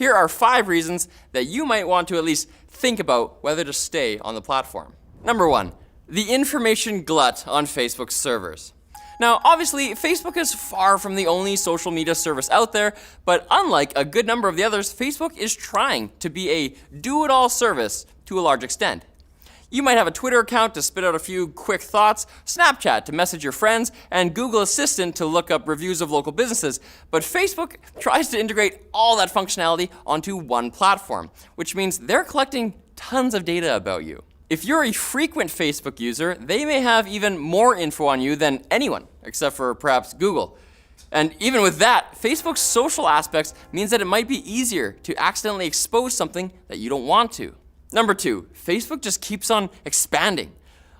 Here are 5 reasons that you might want to at least think about whether to stay on the platform. Number 1, the information glut on Facebook's servers. Now, obviously, Facebook is far from the only social media service out there, but unlike a good number of the others, Facebook is trying to be a do-it-all service to a large extent. You might have a Twitter account to spit out a few quick thoughts, Snapchat to message your friends, and Google Assistant to look up reviews of local businesses. But Facebook tries to integrate all that functionality onto one platform, which means they're collecting tons of data about you. If you're a frequent Facebook user, they may have even more info on you than anyone, except for perhaps Google. And even with that, Facebook's social aspects means that it might be easier to accidentally expose something that you don't want to. Number 2, Facebook just keeps on expanding.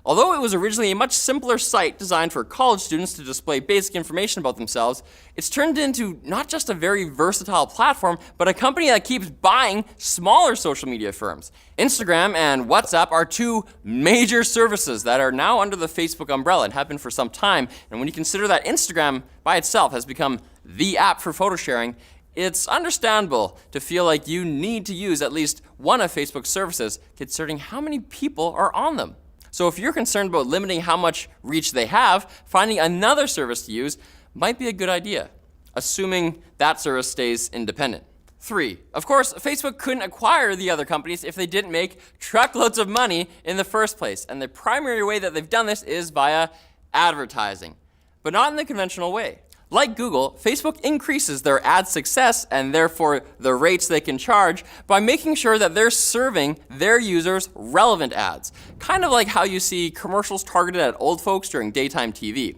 Although it was originally a much simpler site designed for college students to display basic information about themselves, it's turned into not just a very versatile platform, but a company that keeps buying smaller social media firms. Instagram and WhatsApp are 2 major services that are now under the Facebook umbrella and have been for some time. And when you consider that Instagram by itself has become the app for photo sharing, it's understandable to feel like you need to use at least one of Facebook's services, considering how many people are on them. So if you're concerned about limiting how much reach they have, finding another service to use might be a good idea, assuming that service stays independent. 3, of course, Facebook couldn't acquire the other companies if they didn't make truckloads of money in the first place. And the primary way that they've done this is via advertising, but not in the conventional way. Like Google, Facebook increases their ad success and therefore the rates they can charge by making sure that they're serving their users relevant ads, kind of like how you see commercials targeted at old folks during daytime TV.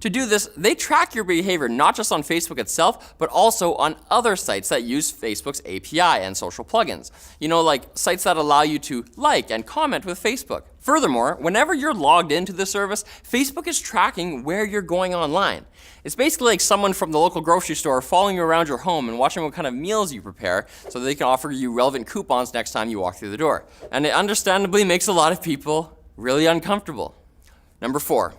To do this, they track your behavior not just on Facebook itself, but also on other sites that use Facebook's API and social plugins. You know, like sites that allow you to like and comment with Facebook. Furthermore, whenever you're logged into the service, Facebook is tracking where you're going online. It's basically like someone from the local grocery store following you around your home and watching what kind of meals you prepare so that they can offer you relevant coupons next time you walk through the door. And it understandably makes a lot of people really uncomfortable. Number 4.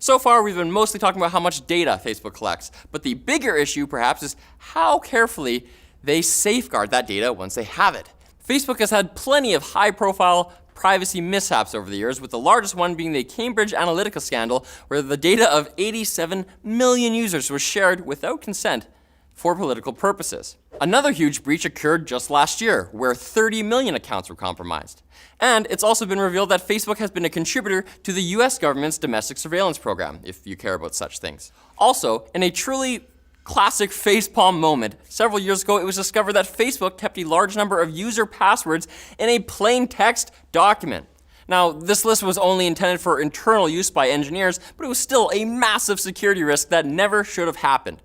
So far, we've been mostly talking about how much data Facebook collects, but the bigger issue, perhaps, is how carefully they safeguard that data once they have it. Facebook has had plenty of high-profile privacy mishaps over the years, with the largest one being the Cambridge Analytica scandal, where the data of 87 million users was shared without consent for political purposes. Another huge breach occurred just last year, where 30 million accounts were compromised. And it's also been revealed that Facebook has been a contributor to the US government's domestic surveillance program, if you care about such things. Also, in a truly classic facepalm moment, several years ago it was discovered that Facebook kept a large number of user passwords in a plain text document. Now, this list was only intended for internal use by engineers, but it was still a massive security risk that never should have happened.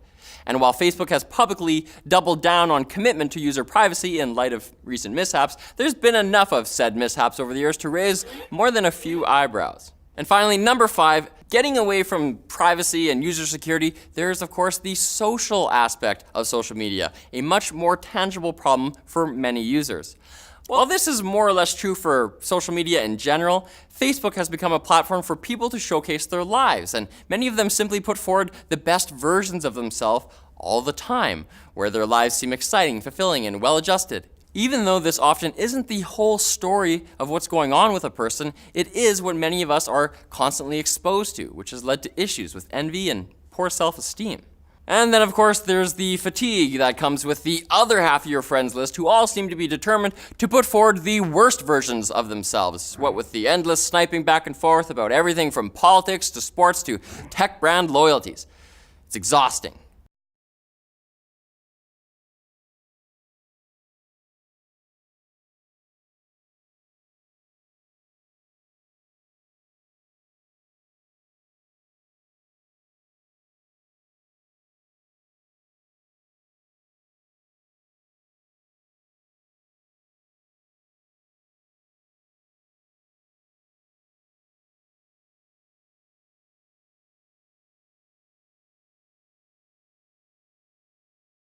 And while Facebook has publicly doubled down on commitment to user privacy in light of recent mishaps, there's been enough of said mishaps over the years to raise more than a few eyebrows. And finally, number 5, getting away from privacy and user security, there's of course the social aspect of social media, a much more tangible problem for many users. While this is more or less true for social media in general, Facebook has become a platform for people to showcase their lives, and many of them simply put forward the best versions of themselves all the time, where their lives seem exciting, fulfilling, and well-adjusted. Even though this often isn't the whole story of what's going on with a person, it is what many of us are constantly exposed to, which has led to issues with envy and poor self-esteem. And then, of course, there's the fatigue that comes with the other half of your friends list, who all seem to be determined to put forward the worst versions of themselves, what with the endless sniping back and forth about everything from politics to sports to tech brand loyalties. It's exhausting.